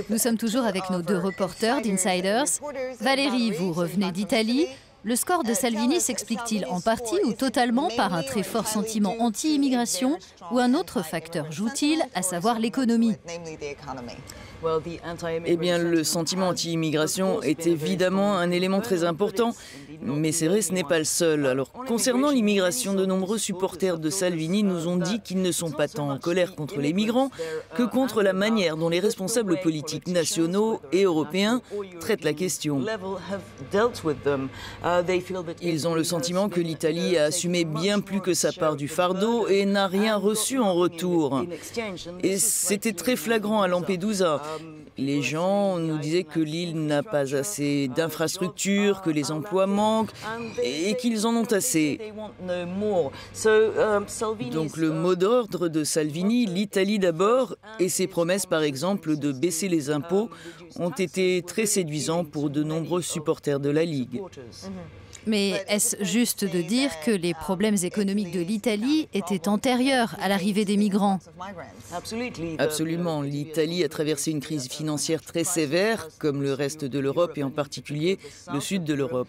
Nous sommes toujours avec nos deux reporters d'Insiders. Valérie, vous revenez d'Italie. Le score de Salvini s'explique-t-il en partie ou totalement par un très fort sentiment anti-immigration ou un autre facteur joue-t-il, à savoir l'économie? Eh bien, le sentiment anti-immigration est évidemment un élément très important, mais c'est vrai, ce n'est pas le seul. Alors, concernant l'immigration, de nombreux supporters de Salvini nous ont dit qu'ils ne sont pas tant en colère contre les migrants que contre la manière dont les responsables politiques nationaux et européens traitent la question. Ils ont le sentiment que l'Italie a assumé bien plus que sa part du fardeau et n'a rien reçu en retour. Et c'était très flagrant à Lampedusa. Les gens nous disaient que l'île n'a pas assez d'infrastructures, que les emplois manquent et qu'ils en ont assez. Donc le mot d'ordre de Salvini, l'Italie d'abord, et ses promesses par exemple de baisser les impôts ont été très séduisants pour de nombreux supporters de la Ligue. Mais est-ce juste de dire que les problèmes économiques de l'Italie étaient antérieurs à l'arrivée des migrants? Absolument. L'Italie a traversé une crise financière très sévère, comme le reste de l'Europe et en particulier le sud de l'Europe.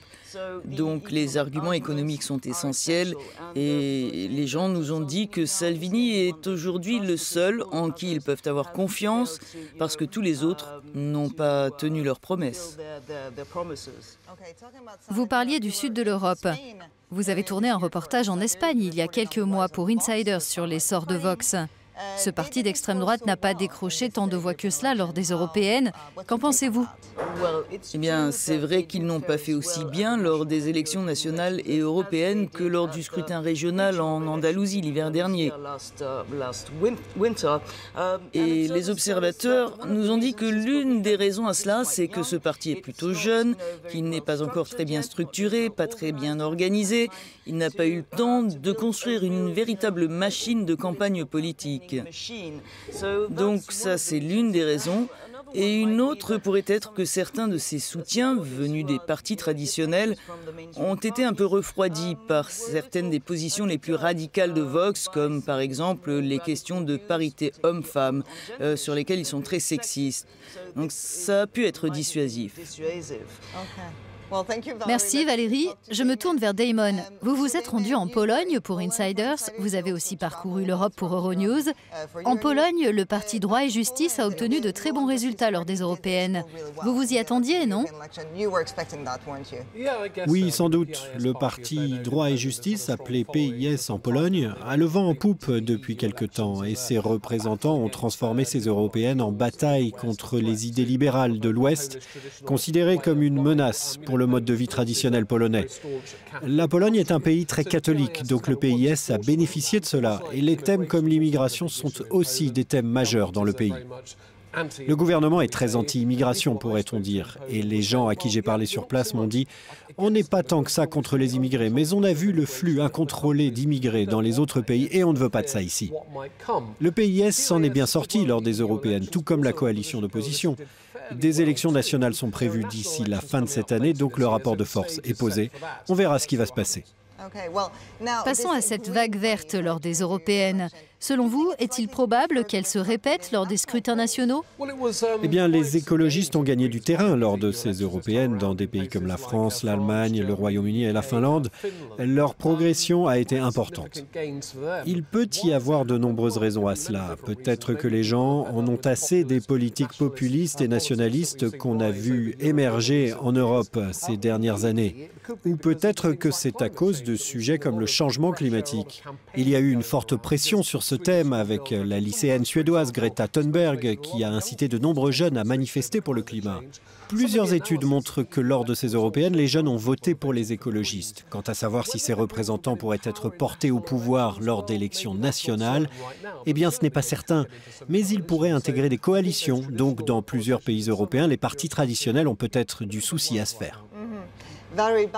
Donc les arguments économiques sont essentiels et les gens nous ont dit que Salvini est aujourd'hui le seul en qui ils peuvent avoir confiance parce que tous les autres n'ont pas tenu leurs promesses. Vous parliez du sud de l'Europe. Vous avez tourné un reportage en Espagne il y a quelques mois pour Insiders sur l'essor de Vox. Ce parti d'extrême droite n'a pas décroché tant de voix que cela lors des européennes. Qu'en pensez-vous? Eh bien, c'est vrai qu'ils n'ont pas fait aussi bien lors des élections nationales et européennes que lors du scrutin régional en Andalousie l'hiver dernier. Et les observateurs nous ont dit que l'une des raisons à cela, c'est que ce parti est plutôt jeune, qu'il n'est pas encore très bien structuré, pas très bien organisé. Il n'a pas eu le temps de construire une véritable machine de campagne politique. Donc ça, c'est l'une des raisons. Et une autre pourrait être que certains de ses soutiens, venus des partis traditionnels, ont été un peu refroidis par certaines des positions les plus radicales de Vox, comme par exemple les questions de parité homme-femme, sur lesquelles ils sont très sexistes. Donc ça a pu être dissuasif. Merci Valérie. Je me tourne vers Damon. Vous vous êtes rendu en Pologne pour Insiders. Vous avez aussi parcouru l'Europe pour Euronews. En Pologne, le parti Droit et Justice a obtenu de très bons résultats lors des européennes. Vous vous y attendiez, non? Oui, sans doute. Le parti Droit et Justice, appelé PIS en Pologne, a le vent en poupe depuis quelque temps et ses représentants ont transformé ces européennes en bataille contre les idées libérales de l'Ouest, considérées comme une menace pour le mode de vie traditionnel polonais. La Pologne est un pays très catholique, donc le PIS a bénéficié de cela. Et les thèmes comme l'immigration sont aussi des thèmes majeurs dans le pays. Le gouvernement est très anti-immigration, pourrait-on dire. Et les gens à qui j'ai parlé sur place m'ont dit « On n'est pas tant que ça contre les immigrés, mais on a vu le flux incontrôlé d'immigrés dans les autres pays et on ne veut pas de ça ici. » Le PIS s'en est bien sorti lors des européennes, tout comme la coalition d'opposition. Des élections nationales sont prévues d'ici la fin de cette année, donc le rapport de force est posé. On verra ce qui va se passer. Passons à cette vague verte lors des européennes. Selon vous, est-il probable qu'elle se répète lors des scrutins nationaux? Eh bien, les écologistes ont gagné du terrain lors de ces européennes dans des pays comme la France, l'Allemagne, le Royaume-Uni et la Finlande. Leur progression a été importante. Il peut y avoir de nombreuses raisons à cela. Peut-être que les gens en ont assez des politiques populistes et nationalistes qu'on a vues émerger en Europe ces dernières années. Ou peut-être que c'est à cause de sujets comme le changement climatique. Il y a eu une forte pression sur ce thème avec la lycéenne suédoise Greta Thunberg qui a incité de nombreux jeunes à manifester pour le climat. Plusieurs études montrent que lors de ces européennes, les jeunes ont voté pour les écologistes. Quant à savoir si ces représentants pourraient être portés au pouvoir lors d'élections nationales, eh bien ce n'est pas certain. Mais ils pourraient intégrer des coalitions. Donc dans plusieurs pays européens, les partis traditionnels ont peut-être du souci à se faire.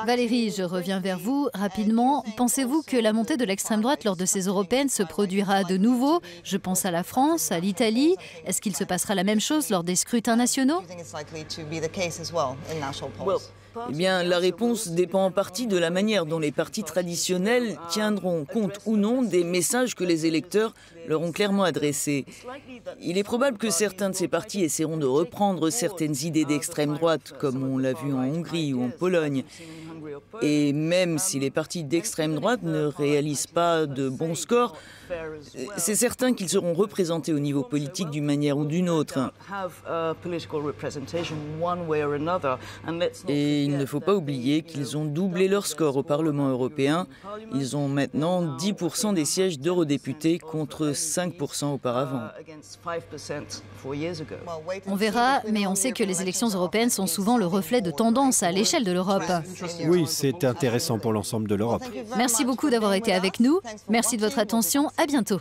Valérie, je reviens vers vous rapidement. Pensez-vous que la montée de l'extrême droite lors de ces européennes se produira de nouveau? Je pense à la France, à l'Italie. Est-ce qu'il se passera la même chose lors des scrutins nationaux? Eh bien, la réponse dépend en partie de la manière dont les partis traditionnels tiendront compte ou non des messages que les électeurs leur ont clairement adressés. Il est probable que certains de ces partis essaieront de reprendre certaines idées d'extrême droite, comme on l'a vu en Hongrie ou en Pologne. Et même si les partis d'extrême droite ne réalisent pas de bons scores, c'est certain qu'ils seront représentés au niveau politique d'une manière ou d'une autre. Et il ne faut pas oublier qu'ils ont doublé leur score au Parlement européen. Ils ont maintenant 10% des sièges d'eurodéputés contre 5% auparavant. On verra, mais on sait que les élections européennes sont souvent le reflet de tendances à l'échelle de l'Europe. Oui, c'est intéressant pour l'ensemble de l'Europe. Merci beaucoup d'avoir été avec nous. Merci de votre attention. À bientôt.